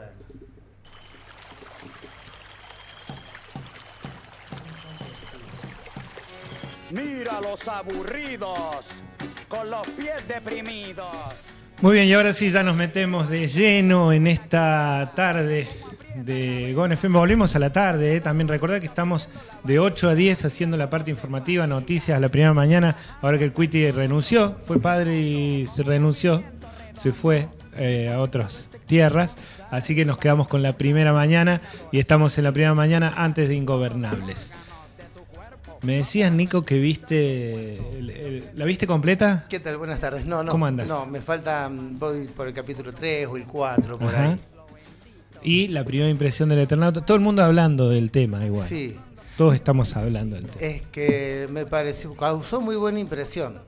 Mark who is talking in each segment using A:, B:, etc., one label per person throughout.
A: bueno.
B: Mira los aburridos, con los pies deprimidos.
C: Muy bien, y ahora sí ya nos metemos de lleno en esta tarde de GON FM. Volvemos a la tarde, También recordad que estamos de 8 a 10 haciendo la parte informativa, noticias a la primera mañana. Ahora que el Cuiti renunció, fue padre y se renunció, se fue a otras tierras. Así que nos quedamos con la primera mañana y estamos en la primera mañana antes de Ingobernables. Me decías, Nico, que viste... ¿La viste completa?
A: ¿Qué tal? Buenas tardes. No.
C: ¿Cómo andas?
A: No, me falta... Voy por el capítulo 3 o el 4, por
C: Ajá.
A: ahí.
C: Y la primera impresión del Eternauta. Todo el mundo hablando del tema, igual.
A: Sí.
C: Todos estamos hablando del tema.
A: Es que me pareció... Causó muy buena impresión.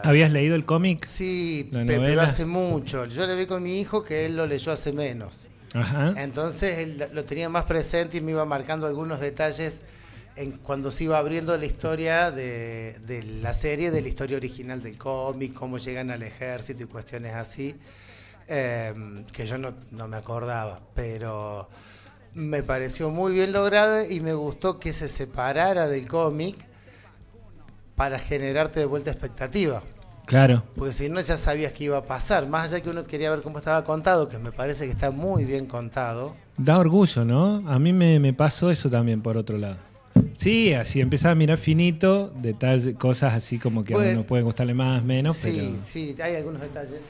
C: ¿Habías leído el cómic?
A: Sí,
C: ¿La
A: pero
C: novela?
A: hace mucho. Yo le vi con mi hijo que él lo leyó hace menos.
C: Ajá.
A: Entonces él lo tenía más presente y me iba marcando algunos detalles cuando se iba abriendo la historia de la serie, de la historia original del cómic, cómo llegan al ejército y cuestiones así, que yo no me acordaba, pero me pareció muy bien lograda y me gustó que se separara del cómic para generarte de vuelta expectativa.
C: Claro.
A: Porque si no ya sabías que iba a pasar, más allá que uno quería ver cómo estaba contado, que me parece que está muy bien contado.
C: Da orgullo, ¿no? A mí me pasó eso también, por otro lado. Sí, así empezaba a mirar finito, detalles, cosas así como que a uno puede gustarle más, menos,
A: sí,
C: pero...
A: Sí, hay algunos detalles.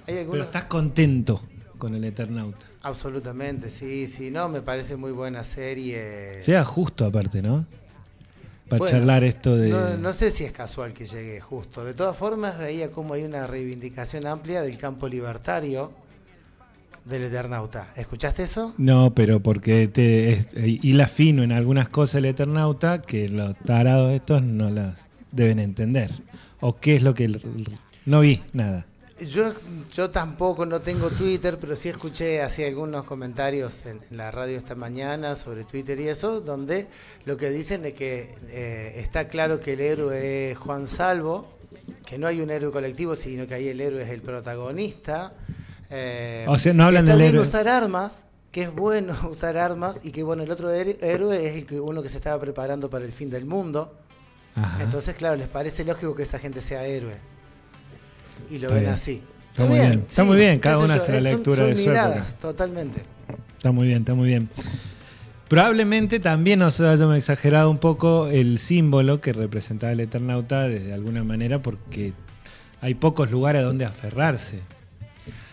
C: Pero estás contento con el Eternauta.
A: Absolutamente, sí, no, me parece muy buena serie.
C: Llega justo aparte, ¿no? Para charlar esto de...
A: No sé si es casual que llegue justo. De todas formas, veía como hay una reivindicación amplia del campo libertario del Eternauta. ¿Escuchaste eso?
C: No, pero porque hila fino en algunas cosas el Eternauta que los tarados estos no las deben entender. ¿O qué es lo que... No vi nada.
A: Yo tampoco no tengo Twitter, pero sí escuché así algunos comentarios en la radio esta mañana sobre Twitter y eso, donde lo que dicen es que está claro que el héroe es Juan Salvo, que no hay un héroe colectivo, sino que ahí el héroe es el protagonista.
C: O sea, no hablan del héroe.
A: Usar armas, que es bueno usar armas, y que bueno, el otro héroe es uno que se estaba preparando para el fin del mundo.
C: Ajá.
A: Entonces, claro, les parece lógico que esa gente sea héroe. Y lo ven así.
C: Está muy bien. Está muy bien. Cada uno hace la lectura de su
A: miradas,
C: época.
A: Totalmente.
C: Está muy bien. Probablemente también nos hayamos exagerado un poco el símbolo que representaba el Eternauta de alguna manera, porque hay pocos lugares a donde aferrarse.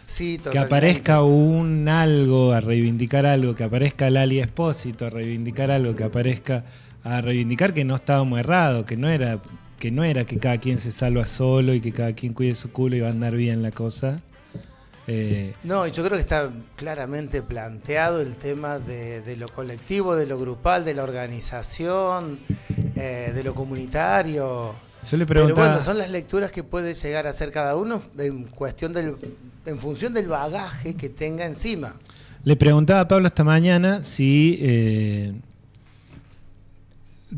A: Sí, totalmente.
C: Que aparezca un algo a reivindicar algo, que aparezca Lali Espósito a reivindicar algo, que aparezca a reivindicar que no estábamos errados, que no era que cada quien se salva solo y que cada quien cuide su culo y va a andar bien la cosa.
A: No, y yo creo que está claramente planteado el tema de lo colectivo, de lo grupal, de la organización, de lo comunitario.
C: Yo le preguntaba,
A: pero bueno, son las lecturas que puede llegar a hacer cada uno en función del bagaje que tenga encima.
C: Le preguntaba a Pablo esta mañana si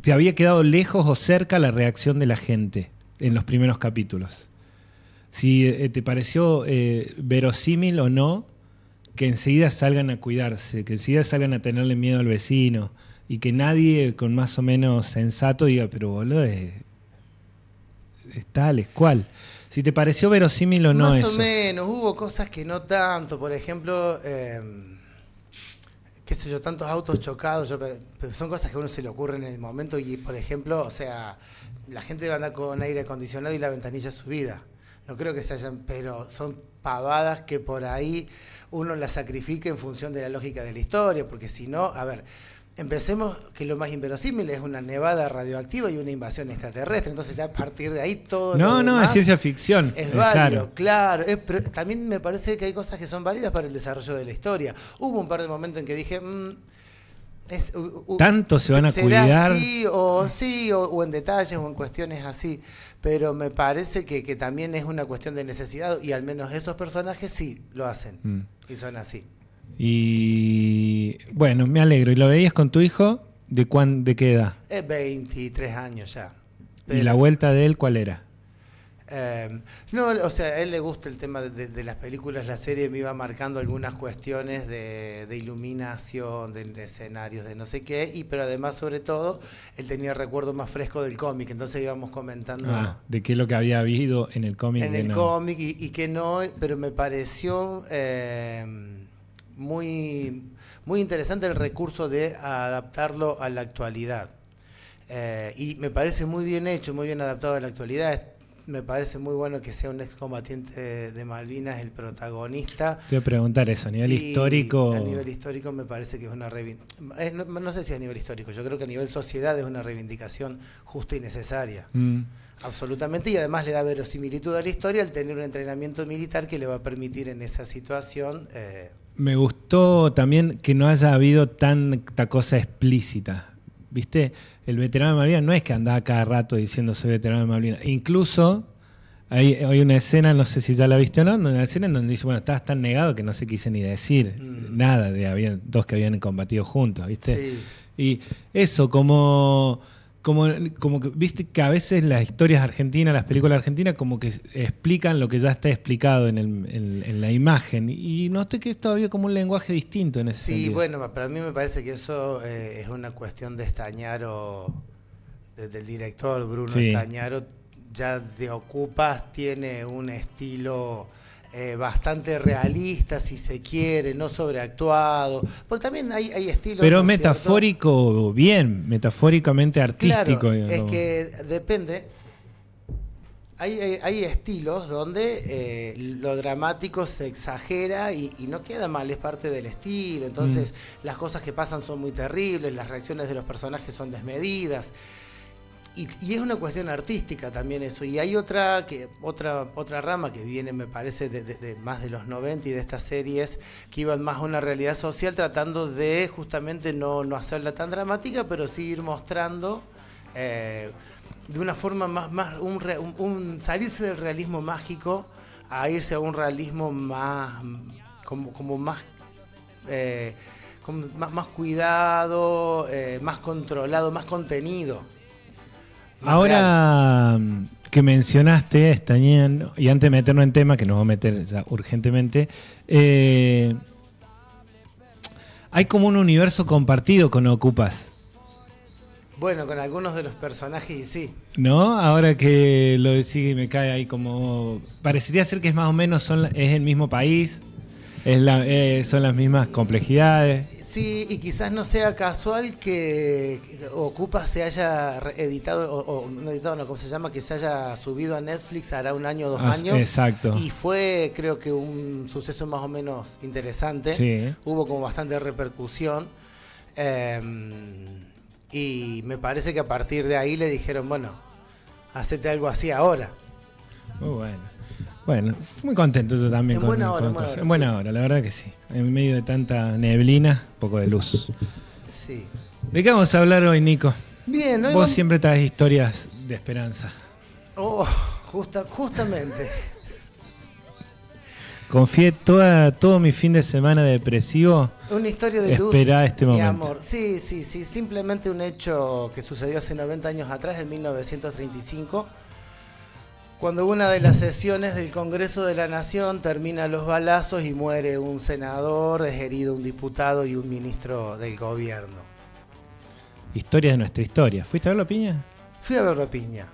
C: te había quedado lejos o cerca la reacción de la gente en los primeros capítulos. Si te pareció verosímil o no que enseguida salgan a cuidarse, que enseguida salgan a tenerle miedo al vecino y que nadie con más o menos sensato diga, pero boludo, es tal, es cual. Si te pareció verosímil o no
A: más
C: eso.
A: Más o menos, hubo cosas que no tanto, por ejemplo... qué sé yo, tantos autos chocados, pero son cosas que a uno se le ocurre en el momento y, por ejemplo, o sea, la gente va a andar con aire acondicionado y la ventanilla subida. No creo que se hayan, pero son pavadas que por ahí uno las sacrifica en función de la lógica de la historia, porque si no, a ver, empecemos que lo más inverosímil es una nevada radioactiva y una invasión extraterrestre, entonces ya a partir de ahí todo lo demás
C: es ciencia ficción.
A: Es válido, claro. Pero también me parece que hay cosas que son válidas para el desarrollo de la historia. Hubo un par de momentos en que dije...
C: ¿Tanto se van a cuidar?
A: Así, o en detalles o en cuestiones así. Pero me parece que también es una cuestión de necesidad y al menos esos personajes sí lo hacen. Y son así.
C: Y bueno, me alegro. ¿Y lo veías con tu hijo? ¿De qué edad?
A: 23 años ya.
C: ¿Y la vuelta de él cuál era?
A: No, o sea, a él le gusta el tema de las películas, la serie me iba marcando algunas cuestiones de iluminación, de escenarios, de no sé qué, pero además, sobre todo, él tenía el recuerdo más fresco del cómic, entonces íbamos comentando
C: de qué es lo que había habido en el cómic.
A: en el cómic y que no, pero me pareció muy, muy interesante el recurso de adaptarlo a la actualidad. Y me parece muy bien hecho, muy bien adaptado a la actualidad. Me parece muy bueno que sea un excombatiente de Malvinas el protagonista.
C: Te voy a preguntar eso, a nivel histórico.
A: A nivel histórico me parece que es una reivindicación. No sé si a nivel histórico, yo creo que a nivel sociedad es una reivindicación justa y necesaria. Absolutamente, y además le da verosimilitud a la historia al tener un entrenamiento militar que le va a permitir en esa situación.
C: Me gustó también que no haya habido tanta cosa explícita. ¿Viste? El veterano de Malvinas no es que andaba cada rato diciendo soy veterano de Malvinas. Incluso hay una escena, no sé si ya la viste o no, una escena en donde dice, bueno, estabas tan negado que no se quise ni decir nada de habían dos que habían combatido juntos, ¿viste?
A: Sí.
C: Y eso, como que, viste que a veces las historias argentinas, las películas argentinas, como que explican lo que ya está explicado en la imagen. Y noté que es todavía como un lenguaje distinto en ese sentido.
A: Sí, bueno, para mí me parece que eso es una cuestión de Estañaro, del director Bruno Estañaro. Ya de Ocupas tiene un estilo bastante realista, si se quiere, no sobreactuado, porque también hay estilos...
C: Pero
A: ¿no
C: metafórico, bien, metafóricamente artístico.
A: Claro,
C: digamos.
A: es que depende. Hay estilos donde lo dramático se exagera y no queda mal, es parte del estilo. Entonces las cosas que pasan son muy terribles, las reacciones de los personajes son desmedidas. Y es una cuestión artística también eso. Y hay otra rama que viene, me parece, de más de los 90 y de estas series que iban más a una realidad social, tratando de justamente no hacerla tan dramática, pero sí ir mostrando de una forma más salirse del realismo mágico a irse a un realismo más como más cuidado, más controlado, más contenido.
C: Ahora que mencionaste Estañán, y antes de meternos en tema, que nos vamos a meter ya urgentemente, hay como un universo compartido con Ocupas.
A: Bueno, con algunos de los personajes y sí.
C: ¿No? Ahora que lo decís me cae ahí como... Parecería ser que es más o menos, es el mismo país, son las mismas complejidades.
A: Sí, y quizás no sea casual que Ocupas se haya editado, no editado, no, ¿cómo se llama? Que se haya subido a Netflix hará un año o 2 años.
C: Exacto.
A: Y fue, creo que, un suceso más o menos interesante.
C: Sí.
A: Hubo como bastante repercusión. Y me parece que a partir de ahí le dijeron, bueno, hacete algo así ahora.
C: Muy bueno. Bueno, muy contento tú también.
A: En buena hora,
C: en buena hora, la verdad que sí. En medio de tanta neblina, un poco de luz.
A: Sí.
C: ¿De qué vamos a hablar hoy, Nico?
A: Bien, hoy
C: Vos siempre traes historias de esperanza.
A: Oh, justamente.
C: Confié todo mi fin de semana depresivo.
A: Una historia de luz
C: este momento.
A: y amor. Sí, simplemente un hecho que sucedió hace 90 años atrás, en 1935. Cuando una de las sesiones del Congreso de la Nación termina los balazos y muere un senador, es herido un diputado y un ministro del gobierno.
C: Historia de nuestra historia. ¿Fuiste a verlo, Piña?
A: Fui a verlo, Piña.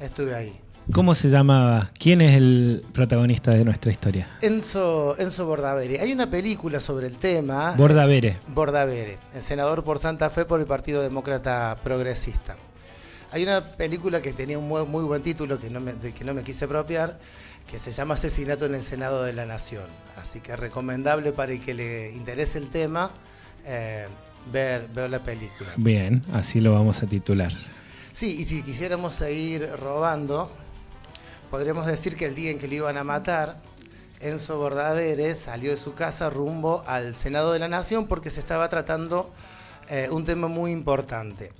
A: Estuve ahí.
C: ¿Cómo se llamaba? ¿Quién es el protagonista de nuestra historia?
A: Enzo Bordavere. Hay una película sobre el tema.
C: Bordavere,
A: el senador por Santa Fe por el Partido Demócrata Progresista. Hay una película que tenía un muy buen título del que no me quise apropiar, que se llama Asesinato en el Senado de la Nación. Así que es recomendable para el que le interese el tema ver la película.
C: Bien, así lo vamos a titular.
A: Sí, y si quisiéramos seguir robando, podríamos decir que el día en que lo iban a matar, Enzo Bordavere salió de su casa rumbo al Senado de la Nación porque se estaba tratando un tema muy importante.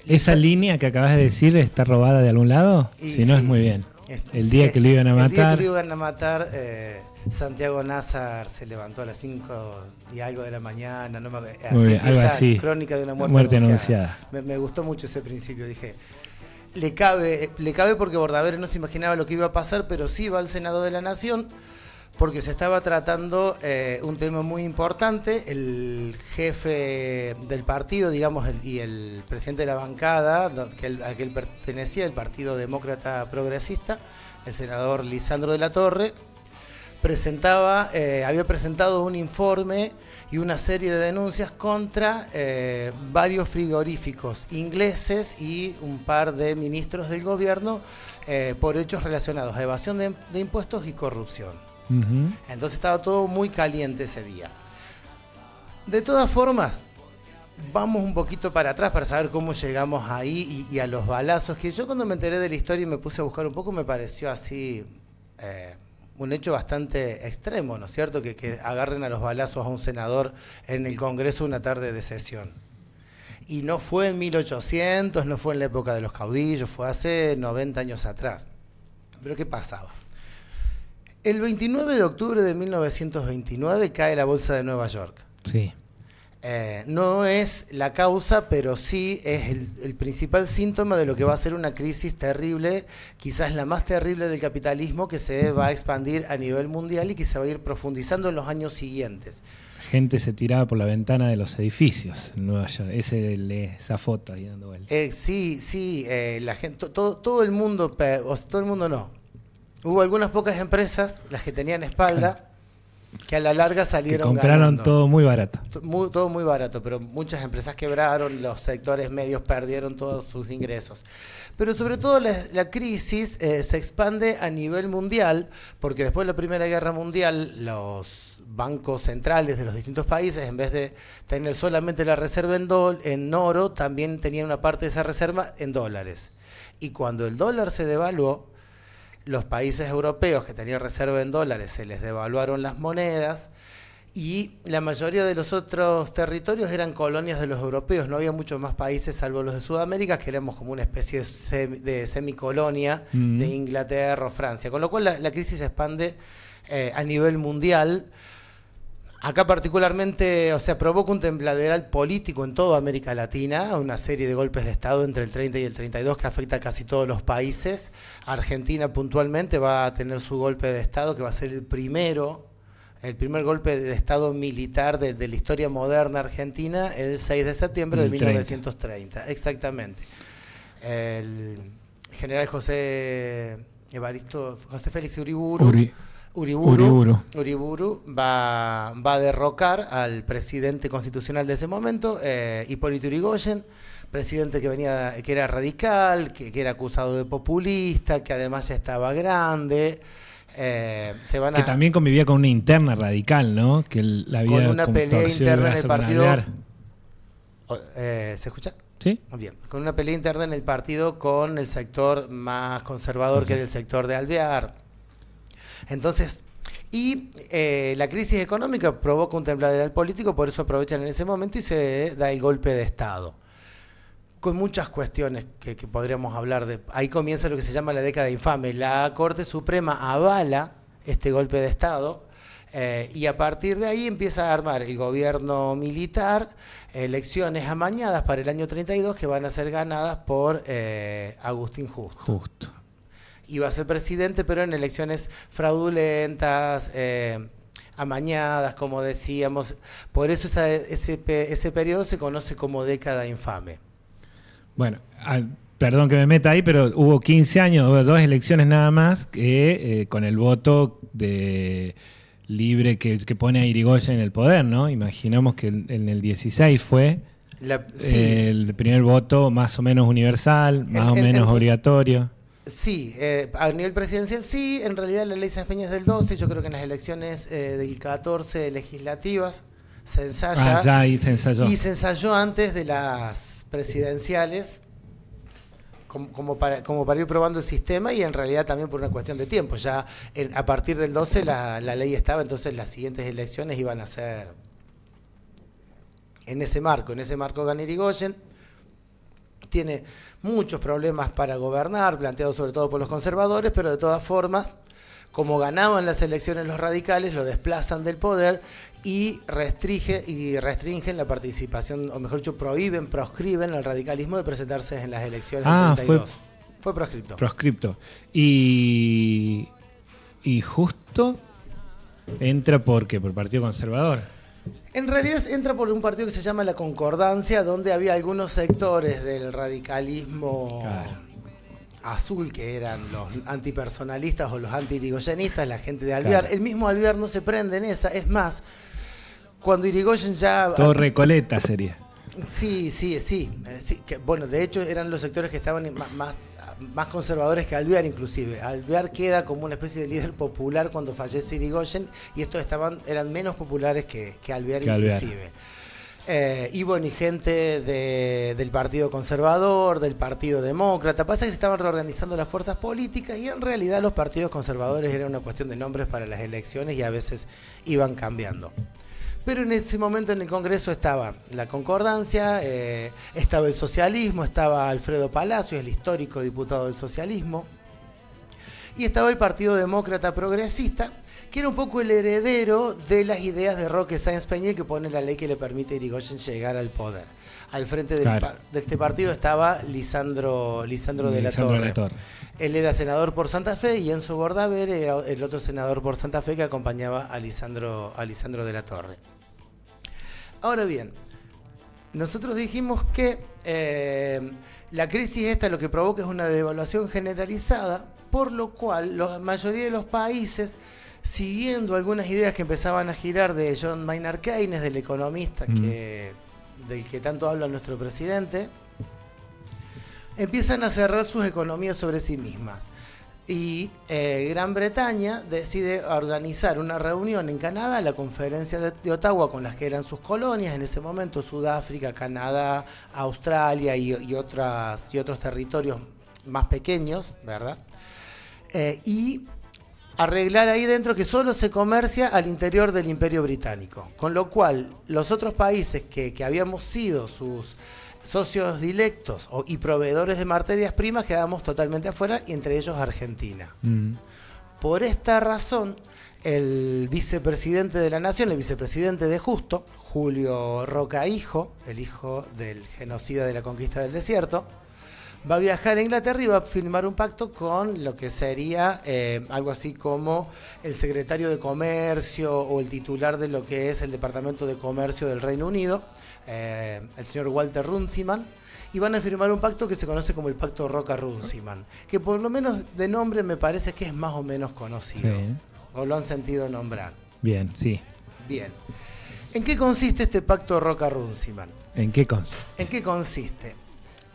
C: ¿Esa línea que acabas de decir está robada de algún lado? Si no, es muy bien. El día que lo iban a matar...
A: El día que lo iban a matar, Santiago Nazar se levantó a las 5 y algo de la mañana.
C: Muy bien, algo así.
A: Crónica de una muerte anunciada.
C: anunciada.
A: Me gustó mucho ese principio, dije... le cabe porque Bordaberry no se imaginaba lo que iba a pasar, pero sí va al Senado de la Nación porque se estaba tratando un tema muy importante. El jefe del partido, digamos, y el presidente de la bancada, al que él pertenecía, el Partido Demócrata Progresista, el senador Lisandro de la Torre, había presentado un informe y una serie de denuncias contra varios frigoríficos ingleses y un par de ministros del gobierno por hechos relacionados a evasión de impuestos y corrupción. Uh-huh. Entonces estaba todo muy caliente ese día. De todas formas, vamos un poquito para atrás para saber cómo llegamos ahí y a los balazos, que yo cuando me enteré de la historia y me puse a buscar un poco, me pareció así... un hecho bastante extremo, ¿no es cierto? Que agarren a los balazos a un senador en el Congreso una tarde de sesión. Y no fue en 1800, no fue en la época de los caudillos, fue hace 90 años atrás. ¿Pero qué pasaba? El 29 de octubre de 1929 cae la Bolsa de Nueva York.
C: Sí.
A: No es la causa, pero sí es el principal síntoma de lo que va a ser una crisis terrible, quizás la más terrible del capitalismo, que se va a expandir a nivel mundial y que se va a ir profundizando en los años siguientes.
C: La gente se tiraba por la ventana de los edificios en Nueva York. Esa foto ahí dando vueltas.
A: Sí, la gente, todo el mundo, todo el mundo no. Hubo algunas pocas empresas, las que tenían espalda, que a la larga salieron
C: que compraron
A: ganando.
C: Todo muy barato.
A: Todo muy barato, pero muchas empresas quebraron, los sectores medios perdieron todos sus ingresos. Pero sobre todo la crisis se expande a nivel mundial, porque después de la Primera Guerra Mundial, los bancos centrales de los distintos países, en vez de tener solamente la reserva en oro, también tenían una parte de esa reserva en dólares. Y cuando el dólar se devaluó, los países europeos que tenían reserva en dólares se les devaluaron las monedas y la mayoría de los otros territorios eran colonias de los europeos. No había muchos más países salvo los de Sudamérica, que éramos como una especie de semicolonia de Inglaterra o Francia. Con lo cual la crisis se expande a nivel mundial. Acá particularmente, provoca un tembladeral político en toda América Latina, una serie de golpes de Estado entre el 30 y el 32 que afecta a casi todos los países. Argentina puntualmente va a tener su golpe de Estado, que va a ser el primer golpe de Estado militar de la historia moderna argentina, el 6 de septiembre de 1930. Exactamente. El general José Félix Uriburu va a derrocar al presidente constitucional de ese momento, Hipólito Yrigoyen, presidente que era radical, que era acusado de populista, que además ya estaba grande.
C: Que también convivía con una interna radical, ¿no? Que la había
A: con una pelea interna en el partido. ¿Se escucha?
C: Sí.
A: Bien. Con una pelea interna en el partido con el sector más conservador, que era el sector de Alvear. Entonces, la crisis económica provoca un tembladeral político, por eso aprovechan en ese momento y se da el golpe de Estado. Con muchas cuestiones que podríamos hablar de. Ahí comienza lo que se llama la década infame. La Corte Suprema avala este golpe de Estado y a partir de ahí empieza a armar el gobierno militar, elecciones amañadas para el año 32 que van a ser ganadas por Agustín Justo. Iba a ser presidente, pero en elecciones fraudulentas, amañadas, como decíamos. Por eso ese periodo se conoce como década infame.
C: Bueno, perdón que me meta ahí, pero hubo 15 años, hubo 2 elecciones nada más, que con el voto libre que pone a Irigoyen en el poder, ¿no? Imaginamos que en el 16 fue el primer voto más o menos universal, más o menos obligatorio.
A: Sí, a nivel presidencial sí, en realidad la ley Sáenz Peña es del 12, yo creo que en las elecciones del 14 legislativas se ensaya.
C: Y se
A: ensayó antes de las presidenciales como para ir probando el sistema y en realidad también por una cuestión de tiempo. Ya a partir del 12 la ley estaba, entonces las siguientes elecciones iban a ser en ese marco gana Irigoyen. Tiene muchos problemas para gobernar, planteados sobre todo por los conservadores, pero de todas formas, como ganaban las elecciones los radicales, lo desplazan del poder y restringen la participación, o mejor dicho, proscriben al radicalismo de presentarse en las elecciones del 32. Fue proscripto.
C: Proscripto. Y justo entra ¿por qué? Por el Partido Conservador.
A: En realidad entra por un partido que se llama La Concordancia, donde había algunos sectores del radicalismo azul, que eran los antipersonalistas o los anti-irigoyenistas, la gente de Alvear.
C: Claro.
A: El mismo Alvear no se prende en esa. Es más, cuando Irigoyen ya...
C: Todo Recoleta sería.
A: Sí, que, bueno, de hecho eran los sectores que estaban más conservadores que Alvear inclusive. Alvear queda como una especie de líder popular cuando fallece Irigoyen, y estos eran menos populares que Alvear inclusive. Y bueno, y gente del Partido Conservador, del Partido Demócrata. Pasa que se estaban reorganizando las fuerzas políticas y en realidad los partidos conservadores eran una cuestión de nombres para las elecciones y a veces iban cambiando. Pero en ese momento en el Congreso estaba La Concordancia, estaba el socialismo, estaba Alfredo Palacios, el histórico diputado del socialismo, y estaba el Partido Demócrata Progresista, que era un poco el heredero de las ideas de Roque Sáenz Peña, que pone la ley que le permite a Irigoyen llegar al poder. Al frente de este partido estaba Lisandro de la Torre. Él era senador por Santa Fe y Enzo Bordaber era el otro senador por Santa Fe que acompañaba a Lisandro de la Torre. Ahora bien, nosotros dijimos que la crisis esta lo que provoca es una devaluación generalizada, por lo cual la mayoría de los países, siguiendo algunas ideas que empezaban a girar de John Maynard Keynes, del economista del que tanto habla nuestro presidente, empiezan a cerrar sus economías sobre sí mismas. Y Gran Bretaña decide organizar una reunión en Canadá, la conferencia de Ottawa, con las que eran sus colonias, en ese momento Sudáfrica, Canadá, Australia y otros territorios más pequeños, ¿verdad? Y arreglar ahí dentro que solo se comercia al interior del Imperio Británico, con lo cual los otros países que habíamos sido sus socios directos y proveedores de materias primas quedamos totalmente afuera, y entre ellos Argentina. Por esta razón, el vicepresidente de la Nación, el vicepresidente de Justo, Julio Roca Hijo, el hijo del genocida de la conquista del desierto, va a viajar a Inglaterra y va a firmar un pacto con lo que sería algo así como el secretario de Comercio o el titular de lo que es el Departamento de Comercio del Reino Unido, el señor Walter Runciman, y van a firmar un pacto que se conoce como el Pacto Roca-Runciman, que por lo menos de nombre me parece que es más o menos conocido, sí, o lo han sentido nombrar.
C: Bien, sí.
A: Bien. ¿En qué consiste este Pacto Roca-Runciman?
C: ¿En qué consiste?
A: ¿En qué consiste?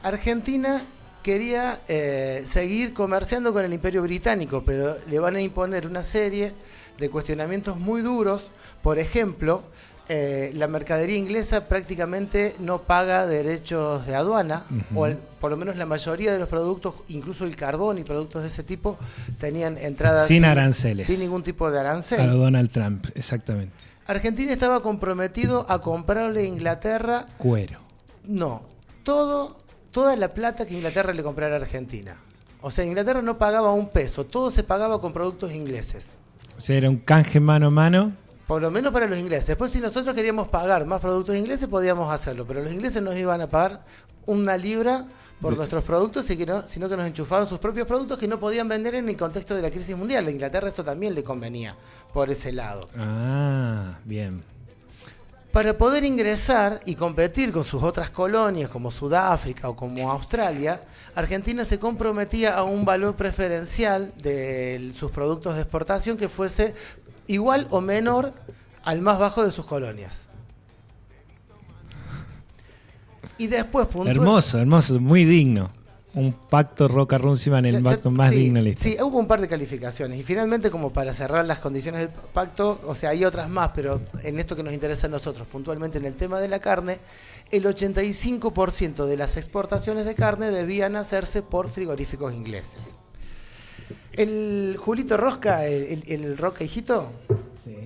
A: Argentina quería seguir comerciando con el Imperio Británico, pero le van a imponer una serie de cuestionamientos muy duros. Por ejemplo, la mercadería inglesa prácticamente no paga derechos de aduana, o por lo menos la mayoría de los productos, incluso el carbón y productos de ese tipo, tenían entradas
C: sin aranceles.
A: Sin ningún tipo de arancel.
C: A lo Donald Trump, exactamente.
A: Argentina estaba comprometido a comprarle a Inglaterra...
C: Cuero.
A: No, toda la plata que Inglaterra le comprara a Argentina. O sea, Inglaterra no pagaba un peso, todo se pagaba con productos ingleses.
C: O sea, era un canje mano a mano.
A: Por lo menos para los ingleses. Después, si nosotros queríamos pagar más productos ingleses, podíamos hacerlo, pero los ingleses nos iban a pagar una libra por nuestros productos, sino que nos enchufaban sus propios productos que no podían vender en el contexto de la crisis mundial. A Inglaterra esto también le convenía por ese lado.
C: Ah, bien.
A: Para poder ingresar y competir con sus otras colonias como Sudáfrica o como Australia, Argentina se comprometía a un valor preferencial de sus productos de exportación que fuese igual o menor al más bajo de sus colonias. Y después
C: hermoso, muy digno. Un pacto Roca-Runciman, el pacto más digno de la historia.
A: Sí, hubo un par de calificaciones. Y finalmente, como para cerrar las condiciones del pacto, o sea, hay otras más, pero en esto que nos interesa a nosotros, puntualmente en el tema de la carne, el 85% de las exportaciones de carne debían hacerse por frigoríficos ingleses. El Julito Rosca, el Roca hijito, sí,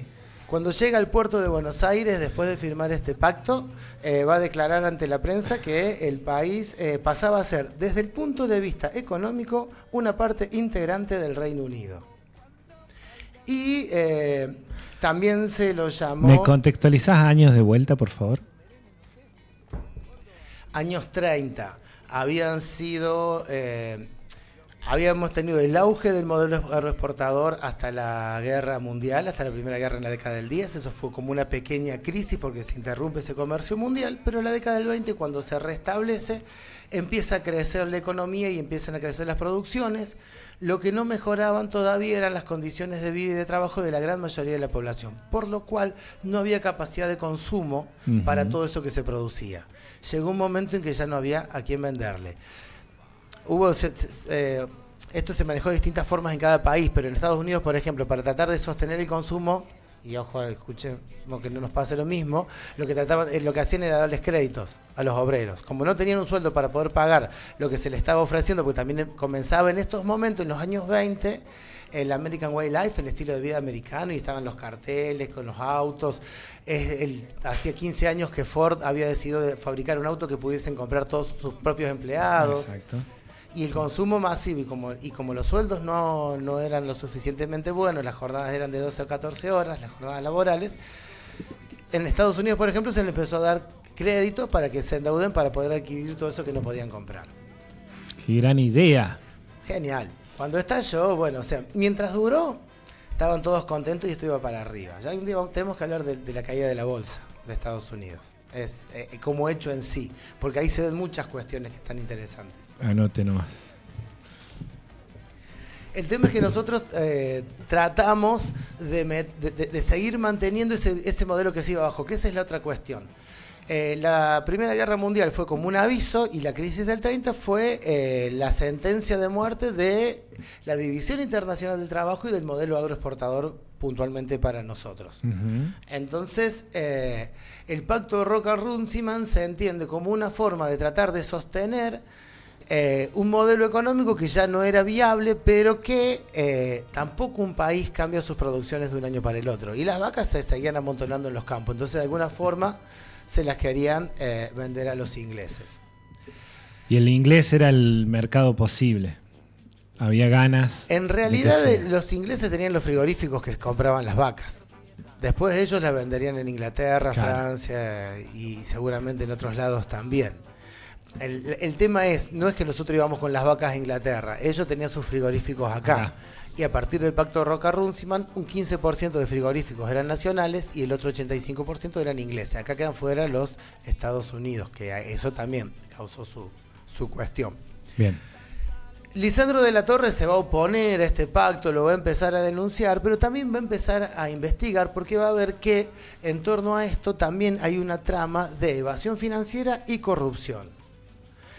A: cuando llega al puerto de Buenos Aires después de firmar este pacto, va a declarar ante la prensa que el país pasaba a ser, desde el punto de vista económico, una parte integrante del Reino Unido. Y también se lo llamó...
C: ¿Me contextualizás años de vuelta, por favor?
A: Años 30. Habían sido... habíamos tenido el auge del modelo agroexportador hasta la guerra mundial, hasta la primera guerra en la década del 10. Eso fue como una pequeña crisis porque se interrumpe ese comercio mundial, pero en la década del 20, cuando se restablece, empieza a crecer la economía y empiezan a crecer las producciones. Lo que no mejoraban todavía eran las condiciones de vida y de trabajo de la gran mayoría de la población, por lo cual no había capacidad de consumo para todo eso que se producía. Llegó un momento en que ya no había a quién venderle. Esto se manejó de distintas formas en cada país, pero en Estados Unidos, por ejemplo, para tratar de sostener el consumo, y ojo, escuchemos que no nos pase lo mismo, lo que hacían era darles créditos a los obreros. Como no tenían un sueldo para poder pagar lo que se les estaba ofreciendo, porque también comenzaba en estos momentos, en los años 20, el American Way Life, el estilo de vida americano, y estaban los carteles con los autos. Hacía 15 años que Ford había decidido fabricar un auto que pudiesen comprar todos sus propios empleados.
C: Exacto.
A: Y el consumo masivo, y como los sueldos no eran lo suficientemente buenos, las jornadas eran de 12 a 14 horas, las jornadas laborales, en Estados Unidos, por ejemplo, se les empezó a dar créditos para que se endeuden para poder adquirir todo eso que no podían comprar.
C: ¡Qué gran idea!
A: Genial. Cuando estalló, mientras duró, estaban todos contentos y esto iba para arriba. Ya un día tenemos que hablar de la caída de la bolsa de Estados Unidos. Es como hecho en sí, porque ahí se ven muchas cuestiones que están interesantes.
C: Anote nomás.
A: El tema es que nosotros tratamos de seguir manteniendo ese modelo que se iba abajo, que esa es la otra cuestión. La Primera Guerra Mundial fue como un aviso y la crisis del 30 fue la sentencia de muerte de la División Internacional del Trabajo y del modelo agroexportador puntualmente para nosotros. Entonces, el pacto de Rocca-Runciman se entiende como una forma de tratar de sostener un modelo económico que ya no era viable, pero que tampoco un país cambia sus producciones de un año para el otro. Y las vacas se seguían amontonando en los campos, entonces de alguna forma se las querían vender a los ingleses.
C: Y el inglés era el mercado posible. Había ganas.
A: En realidad los ingleses tenían los frigoríficos que compraban las vacas. Después ellos las venderían en Inglaterra, claro, Francia y seguramente en otros lados también. El tema no es que nosotros íbamos con las vacas a Inglaterra, ellos tenían sus frigoríficos acá. Y a partir del pacto de Rocca-Runciman, un 15% de frigoríficos eran nacionales y el otro 85% eran ingleses. Acá quedan fuera los Estados Unidos, que eso también causó su cuestión.
C: Bien.
A: Lisandro de la Torre se va a oponer a este pacto, lo va a empezar a denunciar, pero también va a empezar a investigar porque va a ver que en torno a esto también hay una trama de evasión financiera y corrupción.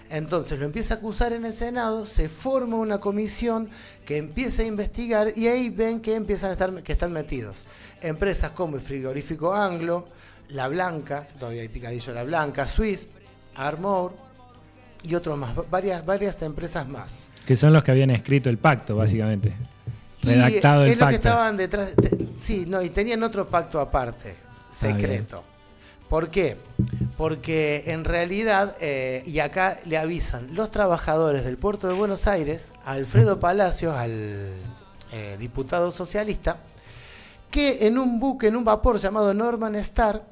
A: Entonces lo empieza a acusar en el Senado, se forma una comisión que empieza a investigar y ahí ven que están metidos empresas como el frigorífico Anglo, La Blanca, todavía hay picadillo La Blanca, Swift, Armour y otros más, varias empresas más.
C: Que son los que habían escrito el pacto, básicamente. Redactado el pacto.
A: Es lo que estaban detrás. Y tenían otro pacto aparte, secreto. ¿Por qué? Porque en realidad, y acá le avisan los trabajadores del puerto de Buenos Aires, a Alfredo Palacios, al diputado socialista, que en un buque, en un vapor llamado Norman Star,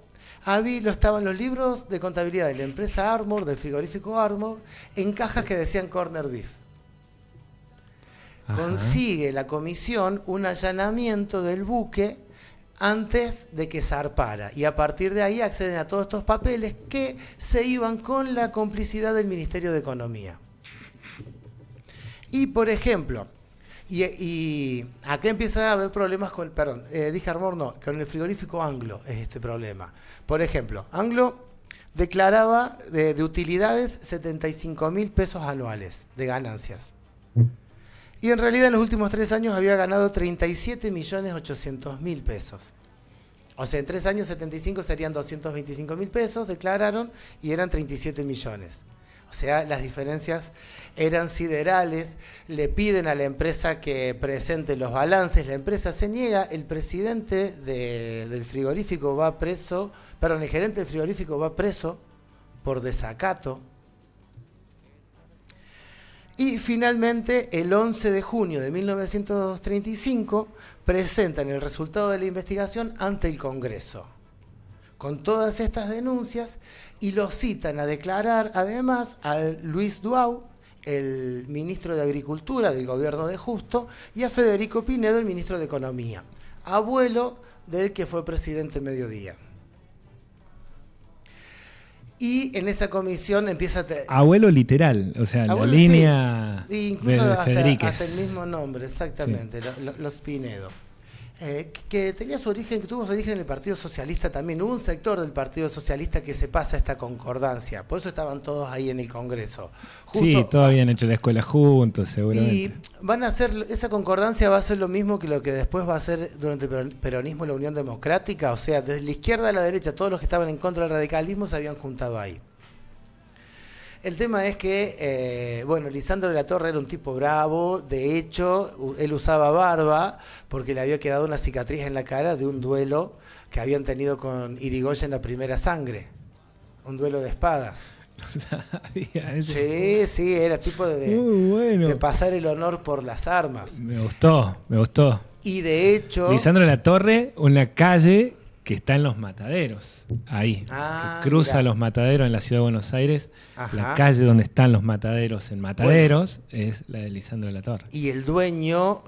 A: estaban los libros de contabilidad de la empresa Armour, del frigorífico Armour, en cajas que decían Corner Beef. Ajá. Consigue la comisión un allanamiento del buque antes de que zarpara y a partir de ahí acceden a todos estos papeles que se iban con la complicidad del Ministerio de Economía. Y por ejemplo, y acá empieza a haber problemas con, dije Armour, no, con el frigorífico Anglo es este problema. Por ejemplo, Anglo declaraba de utilidades 75.000 pesos anuales de ganancias. Y en realidad en los últimos 3 años había ganado 37.800.000 pesos. O sea, en 3 años 75 serían 225.000 pesos, declararon, y eran 37 millones. O sea, las diferencias eran siderales. Le piden a la empresa que presente los balances, la empresa se niega, el presidente del frigorífico va preso, el gerente del frigorífico va preso por desacato. Y finalmente, el 11 de junio de 1935, presentan el resultado de la investigación ante el Congreso, con todas estas denuncias, y lo citan a declarar además a Luis Duhau el ministro de Agricultura del gobierno de Justo, y a Federico Pinedo, el ministro de Economía, abuelo del que fue presidente Mediodía. Y en esa comisión empieza...
C: Abuelo literal, o sea,
A: abuelo,
C: la línea
A: sí. Incluso
C: de
A: hasta
C: Federiquez.
A: el mismo nombre, exactamente, sí. Los Pinedo. Que tenía su origen, que tuvo su origen en el Partido Socialista también. Hubo un sector del Partido Socialista que se pasa esta concordancia, por eso estaban todos ahí en el Congreso.
C: Sí, todos habían hecho la escuela juntos, seguramente.
A: Y van a hacer, esa concordancia va a ser lo mismo que lo que después va a ser durante el peronismo y la Unión Democrática, o sea, desde la izquierda a la derecha, todos los que estaban en contra del radicalismo se habían juntado ahí. El tema es que, Lisandro de la Torre era un tipo bravo, de hecho, él usaba barba porque le había quedado una cicatriz en la cara de un duelo que habían tenido con Irigoyen la Primera Sangre, un duelo de espadas. Sí, era tipo de pasar el honor por las armas.
C: Me gustó.
A: Y de hecho...
C: Lisandro de la Torre, una calle que está en Los Mataderos, ahí, que cruza Los Mataderos en la ciudad de Buenos Aires. Ajá. La calle donde están Los Mataderos en Mataderos es la de Lisandro de la Torre.
A: Y el dueño,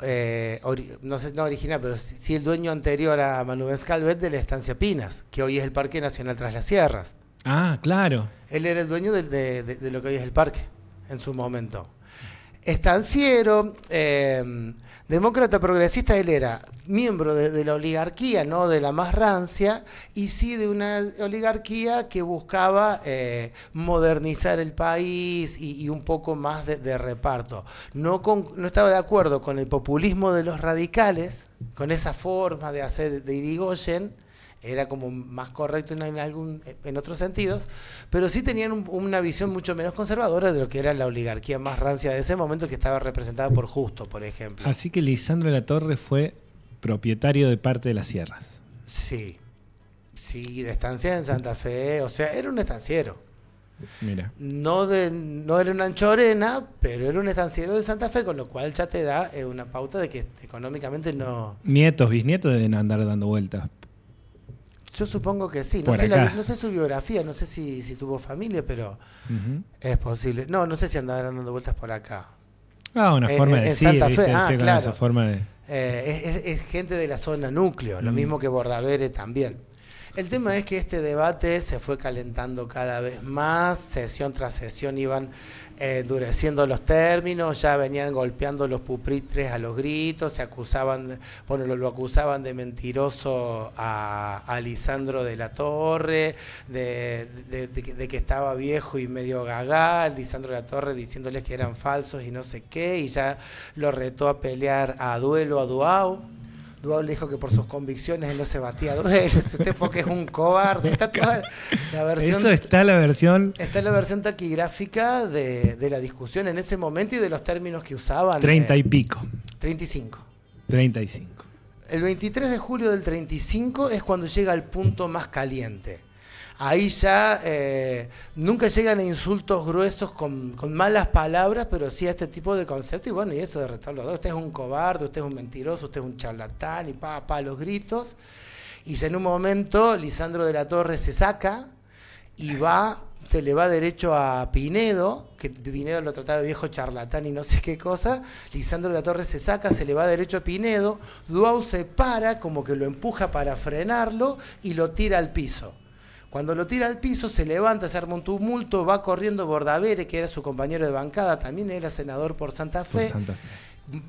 A: no original, pero sí el dueño anterior a Manuel Calvet de la Estancia Pinas, que hoy es el Parque Nacional Tras las Sierras.
C: Ah, claro.
A: Él era el dueño de lo que hoy es el parque, en su momento. Estanciero, demócrata progresista, él era miembro de la oligarquía, no de la más rancia, y sí de una oligarquía que buscaba modernizar el país y un poco más de reparto. No estaba de acuerdo con el populismo de los radicales, con esa forma de hacer de Irigoyen. Era como más correcto en otros sentidos, pero sí tenían una visión mucho menos conservadora de lo que era la oligarquía más rancia de ese momento, que estaba representada por Justo, por ejemplo.
C: Así que Lisandro de la Torre fue propietario de parte de las sierras.
A: Sí, de estancia en Santa Fe, o sea, era un estanciero.
C: Mira.
A: No era una anchorena, pero era un estanciero de Santa Fe, con lo cual ya te da una pauta de que económicamente no...
C: Nietos, bisnietos deben andar dando vueltas.
A: Yo supongo que sí, no sé su biografía, no sé si tuvo familia, pero es posible. No sé si andarán dando vueltas por acá.
C: Una forma de decir,
A: Santa Fe,
C: claro. Esa forma de...
A: es gente de la zona núcleo, lo mismo que Bordavere también. El tema es que este debate se fue calentando cada vez más, sesión tras sesión iban endureciendo los términos, ya venían golpeando los pupitres a los gritos, lo acusaban de mentiroso a Lisandro de la Torre, de que estaba viejo y medio gaga, Lisandro de la Torre diciéndoles que eran falsos y no sé qué, y ya lo retó a pelear a duelo a Duau. Duau le dijo que por sus convicciones él no se batía a duelo, usted porque es un cobarde. Está toda la versión.
C: Eso está la versión.
A: Está la versión taquigráfica de la discusión en ese momento y de los términos que usaban.
C: 30 y pico.
A: 35.
C: 35.
A: El 23 de julio del 35 es cuando llega el punto más caliente. Ahí ya nunca llegan a insultos gruesos con malas palabras, pero sí a este tipo de conceptos. Y eso de retar los dos. Usted es un cobarde, usted es un mentiroso, usted es un charlatán, y los gritos. Y en un momento Lisandro de la Torre se saca y se le va derecho a Pinedo, que Pinedo lo trataba de viejo charlatán y no sé qué cosa. Lisandro de la Torre se saca, se le va derecho a Pinedo. Duau se para, como que lo empuja para frenarlo y lo tira al piso. Cuando lo tira al piso, se levanta, se arma un tumulto, va corriendo Bordavere, que era su compañero de bancada, también era senador por Santa Fe.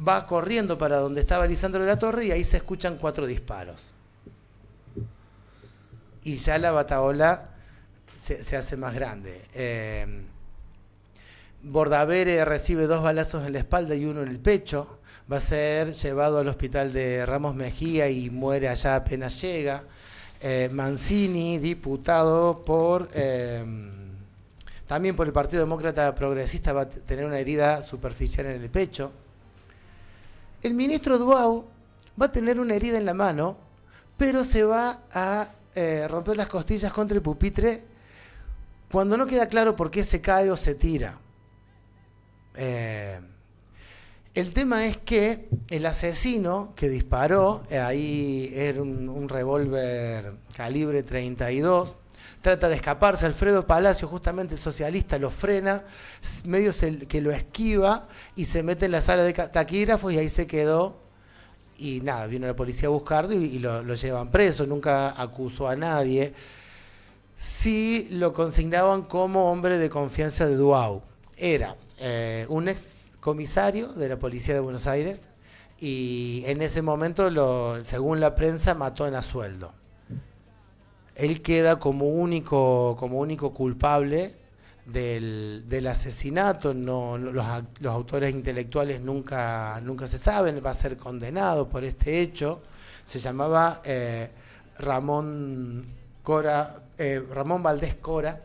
A: Va corriendo para donde estaba Lisandro de la Torre y ahí se escuchan 4 disparos. Y ya la batahola se hace más grande. Bordavere recibe 2 balazos en la espalda y 1 en el pecho. Va a ser llevado al hospital de Ramos Mejía y muere allá apenas llega. Mancini, diputado también por el Partido Demócrata Progresista, va a tener una herida superficial en el pecho. El ministro Duau va a tener una herida en la mano, pero se va a romper las costillas contra el pupitre cuando no queda claro por qué se cae o se tira. El tema es que el asesino que disparó, ahí era un revólver calibre 32, trata de escaparse. Alfredo Palacio, justamente socialista, lo frena, medio que lo esquiva y se mete en la sala de taquígrafos y ahí se quedó. Y nada, vino la policía a buscarlo y lo llevan preso, nunca acusó a nadie. Sí lo consignaban como hombre de confianza de Duhau. Era un ex comisario de la policía de Buenos Aires y en ese momento, según la prensa, mató en a sueldo. Él queda como único culpable del asesinato. Los autores intelectuales nunca se saben. Va a ser condenado por este hecho. Se llamaba Ramón Valdés Cora,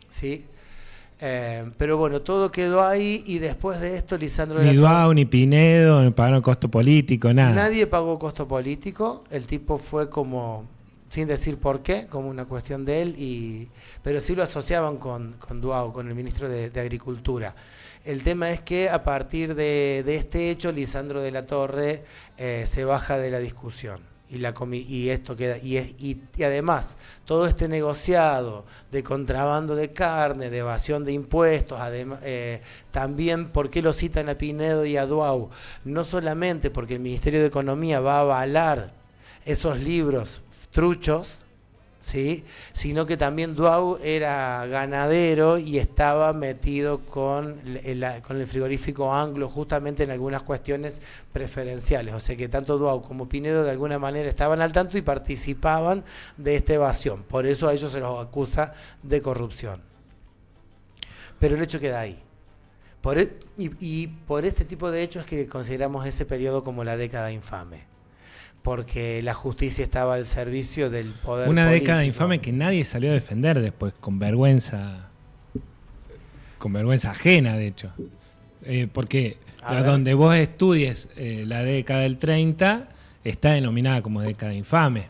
A: ¿sí? Pero bueno, todo quedó ahí y después de esto Lisandro de la Torre...
C: Ni Duhau, ni Pinedo, no pagaron costo político, nada.
A: Nadie pagó costo político. El tipo fue como... sin decir por qué, como una cuestión de él, pero sí lo asociaban con Duhau, con el ministro de Agricultura. El tema es que a partir de este hecho, Lisandro de la Torre se baja de la discusión. Y esto queda y además todo este negociado de contrabando de carne, de evasión de impuestos, además, también por qué lo citan a Pinedo y a Duhau, no solamente porque el Ministerio de Economía va a avalar esos libros truchos, ¿sí? Sino que también Duhau era ganadero y estaba metido con el frigorífico Anglo justamente en algunas cuestiones preferenciales. O sea que tanto Duhau como Pinedo de alguna manera estaban al tanto y participaban de esta evasión. Por eso a ellos se los acusa de corrupción. Pero el hecho queda ahí. Y por este tipo de hechos es que consideramos ese periodo como la década infame. Porque la justicia estaba al servicio del poder político.
C: Una década infame que nadie salió a defender después, con vergüenza ajena, de hecho. Porque donde vos estudies la década del 30, está denominada como década infame.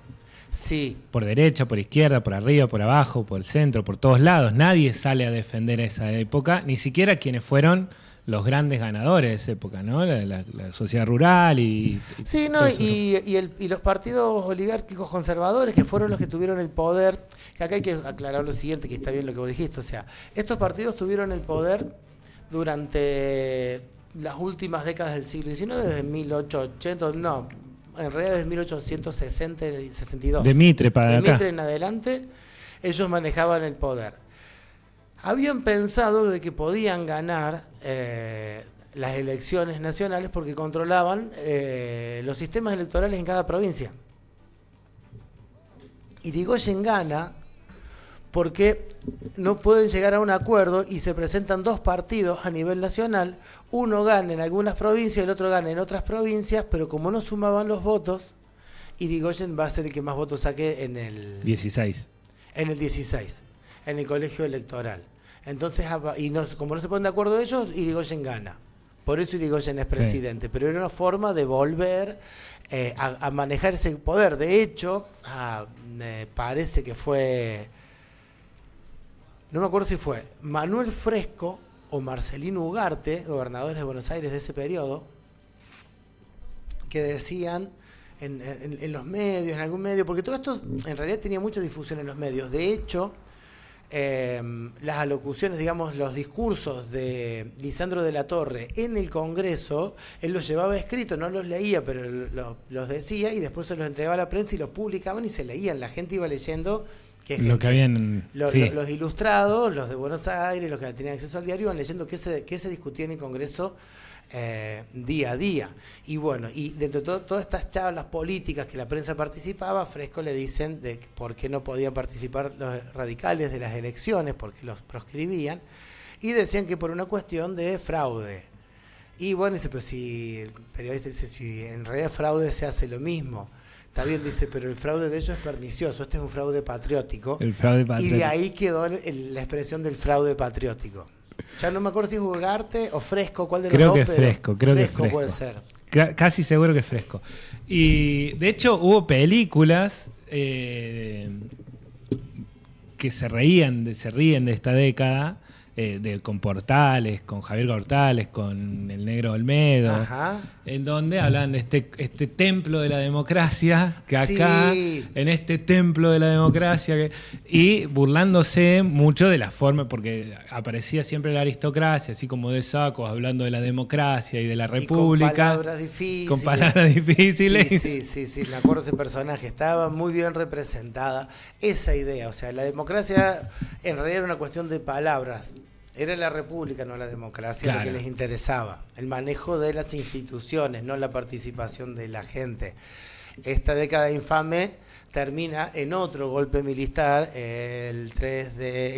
A: Sí.
C: Por derecha, por izquierda, por arriba, por abajo, por el centro, por todos lados. Nadie sale a defender esa época, ni siquiera quienes fueron los grandes ganadores de esa época, ¿no? La sociedad rural y
A: sí, no, y los partidos oligárquicos conservadores que fueron los que tuvieron el poder, que acá hay que aclarar lo siguiente, que está bien lo que vos dijiste, o sea, estos partidos tuvieron el poder durante las últimas décadas del siglo XIX, desde 1880, no, en realidad desde 1860 y 62.
C: De Mitre para acá.
A: De Mitre en adelante, ellos manejaban el poder. Habían pensado de que podían ganar las elecciones nacionales porque controlaban los sistemas electorales en cada provincia. Irigoyen gana porque no pueden llegar a un acuerdo y se presentan dos partidos a nivel nacional. Uno gana en algunas provincias, el otro gana en otras provincias, pero como no sumaban los votos, Irigoyen va a ser el que más votos saque en el
C: 16.
A: En el 16. En el colegio electoral. Entonces, como no se ponen de acuerdo ellos, Irigoyen gana. Por eso Irigoyen es presidente. Sí. Pero era una forma de volver a manejar ese poder. De hecho, me parece que fue... No me acuerdo si fue Manuel Fresco o Marcelino Ugarte, gobernadores de Buenos Aires de ese periodo, que decían en los medios, en algún medio, porque todo esto en realidad tenía mucha difusión en los medios. De hecho... las alocuciones, digamos, los discursos de Lisandro de la Torre en el Congreso, él los llevaba escritos, no los leía, pero los decía y después se los entregaba a la prensa y los publicaban y se leían. La gente iba leyendo
C: lo que habían,
A: los ilustrados, los de Buenos Aires, los que tenían acceso al diario, iban leyendo qué se discutía en el Congreso día a día. Y bueno, y dentro de todas estas charlas políticas que la prensa participaba, Fresco le dicen de por qué no podían participar los radicales de las elecciones, porque los proscribían, y decían que por una cuestión de fraude. Y bueno, dice, pero si el periodista dice, si en realidad fraude se hace lo mismo. Está bien, dice, pero el fraude de ellos es pernicioso, este es un fraude patriótico.
C: El fraude patriótico.
A: Y de ahí quedó la expresión del fraude patriótico. Ya no me acuerdo si es Ugarte o Fresco, ¿cuál de los dos?
C: Creo que Fresco.
A: Puede ser.
C: Casi seguro que es Fresco. Y de hecho hubo películas que se ríen de esta década. con Portales, con Javier Cortales, con el Negro Olmedo,
A: Ajá.
C: en donde hablan de este templo de la democracia, que acá,
A: Sí.
C: en este templo de la democracia, y burlándose mucho de la forma, porque aparecía siempre la aristocracia, así como de sacos, hablando de la democracia y de la república.
A: Y con palabras difíciles.
C: Con palabras difíciles.
A: Sí, me acuerdo ese personaje, estaba muy bien representada esa idea, o sea, la democracia en realidad era una cuestión de palabras, era la república, no la democracia,
C: Claro.
A: lo que les interesaba, el manejo de las instituciones, no la participación de la gente. Esta década infame termina en otro golpe militar el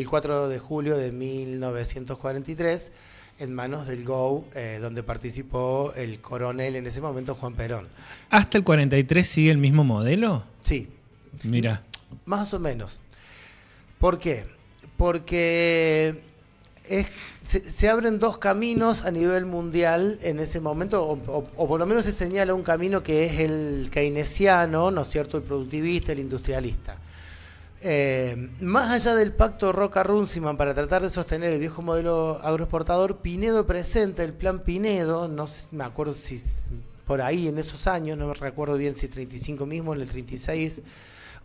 A: 4 de julio de 1943, en manos del GO, donde participó el coronel en ese momento, Juan Perón.
C: ¿Hasta el 43 sigue el mismo modelo?
A: Sí,
C: Mira.
A: más o menos. ¿Por qué? Porque se abren dos caminos a nivel mundial en ese momento, o por lo menos se señala un camino que es el keynesiano, ¿no es cierto?, el productivista, el industrialista. Más allá del pacto Roca-Runciman para tratar de sostener el viejo modelo agroexportador, Pinedo presenta el plan Pinedo, no me acuerdo si por ahí en esos años, no me recuerdo bien si 35 mismo, en el 36,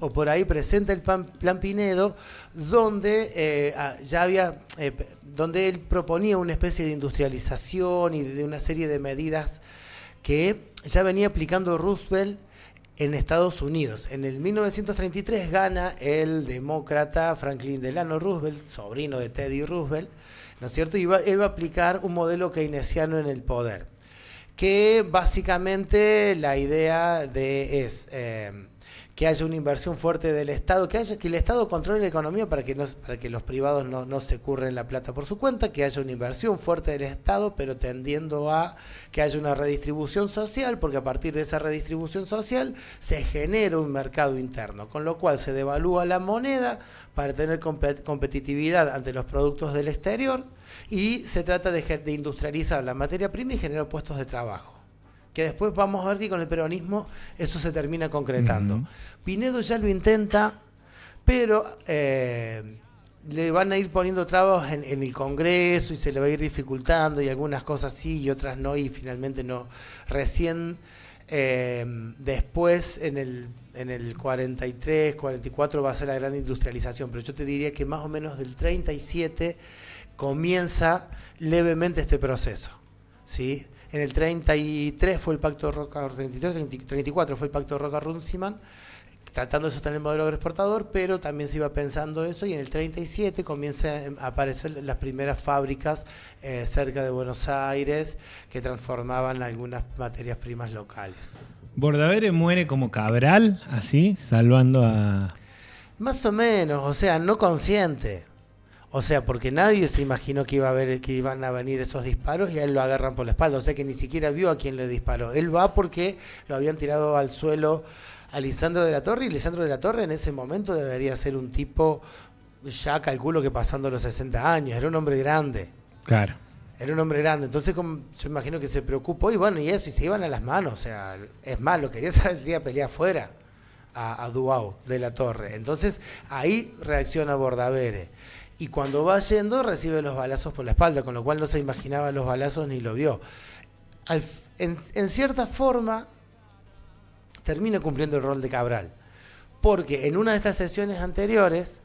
A: o por ahí presenta el plan Pinedo, donde donde él proponía una especie de industrialización y de una serie de medidas que ya venía aplicando Roosevelt en Estados Unidos. En el 1933 gana el demócrata Franklin Delano Roosevelt, sobrino de Teddy Roosevelt, ¿no es cierto? Y él va a aplicar un modelo keynesiano en el poder, que básicamente la idea es que haya una inversión fuerte del Estado, que el Estado controle la economía para que los privados no se curren la plata por su cuenta, que haya una inversión fuerte del Estado, pero tendiendo a que haya una redistribución social, porque a partir de esa redistribución social se genera un mercado interno, con lo cual se devalúa la moneda para tener competitividad ante los productos del exterior, y se trata de industrializar la materia prima y generar puestos de trabajo. Que después vamos a ver que con el peronismo eso se termina concretando. Uh-huh. Pinedo ya lo intenta, pero le van a ir poniendo trabas en el Congreso y se le va a ir dificultando, y algunas cosas sí y otras no, y finalmente no. Recién después, en el 43, 44 va a ser la gran industrialización, pero yo te diría que más o menos del 37 comienza levemente este proceso, ¿sí? En el 33 fue el pacto Roca, 34 fue el pacto Roca-Runciman, tratando de sostener el modelo agroexportador, pero también se iba pensando eso, y en el 37 comienzan a aparecer las primeras fábricas cerca de Buenos Aires que transformaban algunas materias primas locales.
C: ¿Bordaberry muere como Cabral, así, salvando a...?
A: Más o menos, o sea, no consciente. O sea, porque nadie se imaginó que iban a venir esos disparos, y a él lo agarran por la espalda. O sea, que ni siquiera vio a quién le disparó. Él va porque lo habían tirado al suelo a Lisandro de la Torre, y Lisandro de la Torre en ese momento debería ser un tipo, ya calculo que pasando los 60 años, era un hombre grande.
C: Claro.
A: Era un hombre grande, entonces yo imagino que se preocupó, y bueno, y se iban a las manos. O sea, es más, lo quería salir a pelear afuera a Duhau de la Torre. Entonces ahí reacciona Bordaberry. Y cuando va yendo recibe los balazos por la espalda, con lo cual no se imaginaba los balazos ni lo vio. En cierta forma termina cumpliendo el rol de Cabral, porque en una de estas sesiones anteriores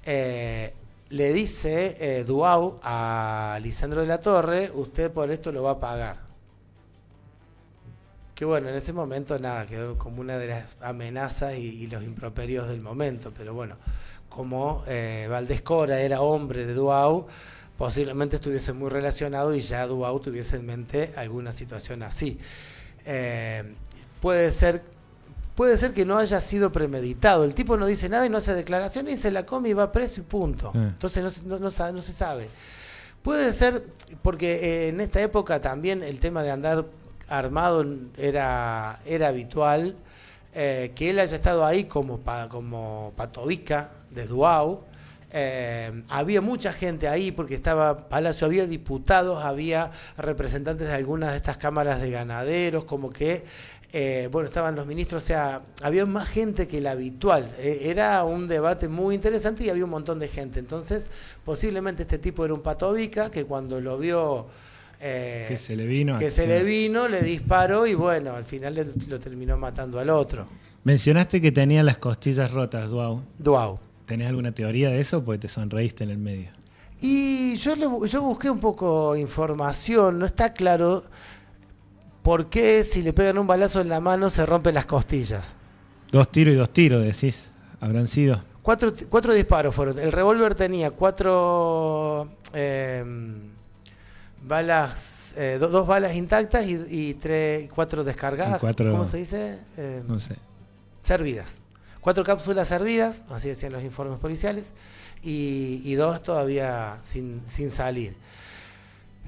A: le dice Duhau a Lisandro de la Torre: usted por esto lo va a pagar. Que bueno, en ese momento nada, quedó como una de las amenazas y los improperios del momento, pero bueno, como Valdés Cora era hombre de Duhau, posiblemente estuviese muy relacionado y ya Duhau tuviese en mente alguna situación así. Puede ser que no haya sido premeditado. El tipo no dice nada y no hace declaraciones y se la come y va preso y punto. Entonces no se sabe. Puede ser porque en esta época también el tema de andar armado era habitual. Que él haya estado ahí como patovica de Duhau. Había mucha gente ahí porque estaba Palacio, había diputados, había representantes de algunas de estas cámaras de ganaderos, como que Bueno, estaban los ministros, o sea, había más gente que la habitual. Era un debate muy interesante y había un montón de gente. Entonces, posiblemente este tipo era un patobica que cuando lo vio...
C: que se le vino.
A: Le disparó y bueno, al final lo terminó matando al otro.
C: Mencionaste que tenía las costillas rotas,
A: Duau.
C: ¿Tenés alguna teoría de eso? Porque te sonreíste en el medio.
A: Y yo busqué un poco información, no está claro por qué si le pegan un balazo en la mano se rompen las costillas.
C: 2 tiros y 2 tiros, decís. ¿Habrán sido?
A: 4 disparos fueron. El revólver tenía 4 balas, 2 balas intactas y 4 descargadas.
C: 4,
A: ¿cómo se dice?
C: No sé.
A: Servidas. 4 cápsulas servidas, así decían los informes policiales, y 2 todavía sin salir.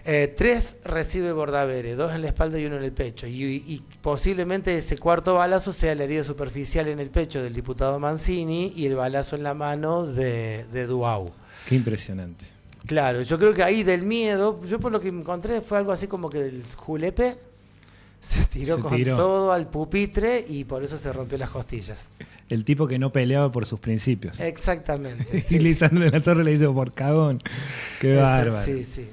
A: 3 recibe Bordaberry, 2 en la espalda y 1 en el pecho. Y posiblemente ese cuarto balazo sea la herida superficial en el pecho del diputado Mancini y el balazo en la mano de Duau.
C: Qué impresionante.
A: Claro, yo creo que ahí del miedo, yo por lo que encontré fue algo así como que el julepe se tiró todo al pupitre y por eso se rompió las costillas.
C: El tipo que no peleaba por sus principios.
A: Exactamente.
C: Sí. Y Lisandro de la Torre le dice por cagón. Qué bárbaro.
A: Sí.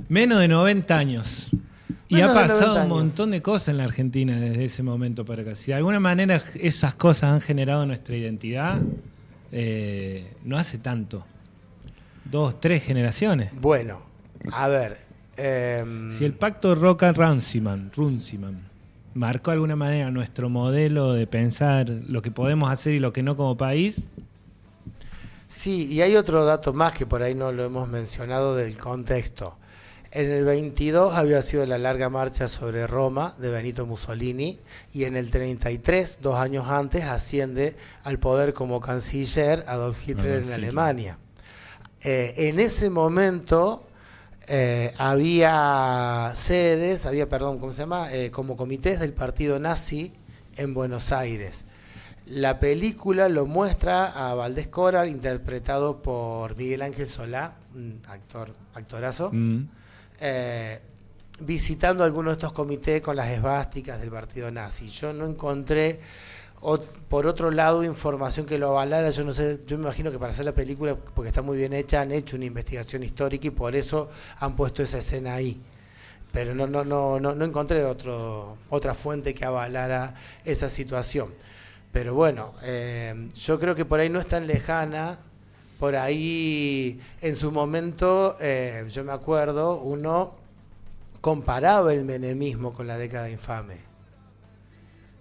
C: Menos de 90 años. Y
A: Menos
C: ha
A: de 90
C: pasado un
A: años.
C: montón de cosas en la Argentina desde ese momento para acá. Si de alguna manera esas cosas han generado nuestra identidad, no hace tanto. 2, 3 generaciones.
A: Bueno, a ver.
C: Si el pacto Roca-Runciman marcó de alguna manera nuestro modelo de pensar lo que podemos hacer y lo que no como país.
A: Sí, y hay otro dato más que por ahí no lo hemos mencionado del contexto. En el 22 había sido la larga marcha sobre Roma de Benito Mussolini y en el 33, 2 años antes, asciende al poder como canciller Adolf Hitler en Alemania. En ese momento había sedes, como comités del partido nazi en Buenos Aires. La película lo muestra a Valdés Coral, interpretado por Miguel Ángel Solá, un actorazo, visitando algunos de estos comités con las esvásticas del partido nazi. Yo no encontré, por otro lado, información que lo avalara. Yo no sé, yo me imagino que para hacer la película, porque está muy bien hecha, han hecho una investigación histórica y por eso han puesto esa escena ahí. Pero no encontré otra fuente que avalara esa situación. Pero bueno, yo creo que por ahí no es tan lejana. Por ahí, en su momento, yo me acuerdo, uno comparaba el menemismo con la década infame.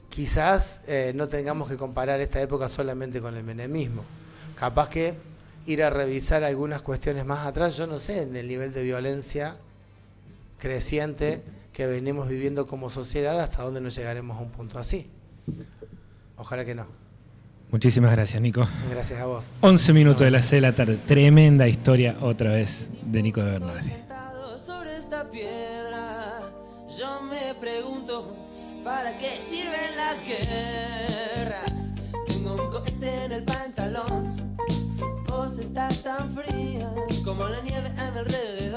A: Quizás no tengamos que comparar esta época solamente con el menemismo. Capaz que ir a revisar algunas cuestiones más atrás, yo no sé, en el nivel de violencia creciente que venimos viviendo como sociedad, hasta dónde nos llegaremos a un punto así. Ojalá que no.
C: Muchísimas gracias, Nico.
A: Gracias a vos.
C: 11 minutos de las 6 de la tarde. Tremenda historia otra vez de Nico de Bernardi.
D: Sentado sobre esta piedra, yo me pregunto, ¿para qué sirven las guerras? Tengo un cohete en el pantalón, vos estás tan fría como la nieve a mi alrededor.